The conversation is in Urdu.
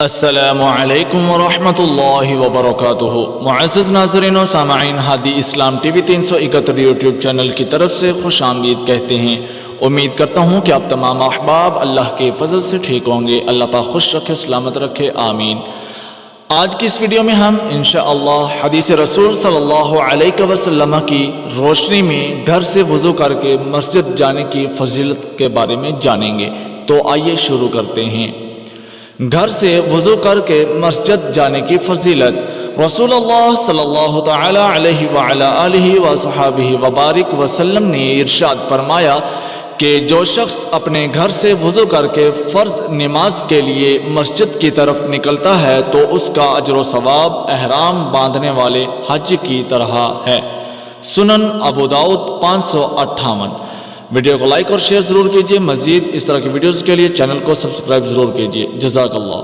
السلام علیکم ورحمۃ اللہ وبرکاتہ۔ معزز ناظرین و سامعین، ہادی اسلام ٹی وی 371 یوٹیوب چینل کی طرف سے خوش آمدید کہتے ہیں۔ امید کرتا ہوں کہ آپ تمام احباب اللہ کے فضل سے ٹھیک ہوں گے۔ اللہ پاک خوش رکھے، سلامت رکھے، آمین۔ آج کی اس ویڈیو میں ہم انشاءاللہ حدیث رسول صلی اللہ علیہ وسلم کی روشنی میں گھر سے وضو کر کے مسجد جانے کی فضیلت کے بارے میں جانیں گے۔ تو آئیے شروع کرتے ہیں۔ گھر سے وضو کر کے مسجد جانے کی فضیلت۔ رسول اللہ صلی اللہ تعالی علیہ وعلا آلہ وصحابہ وبارک وسلم نے ارشاد فرمایا کہ جو شخص اپنے گھر سے وضو کر کے فرض نماز کے لیے مسجد کی طرف نکلتا ہے تو اس کا اجر و ثواب احرام باندھنے والے حج کی طرح ہے۔ سنن ابو داؤد 558۔ ویڈیو کو لائک اور شیئر ضرور کیجیے۔ مزید اس طرح کی ویڈیوز کے لیے چینل کو سبسکرائب ضرور کیجیے۔ جزاک اللہ۔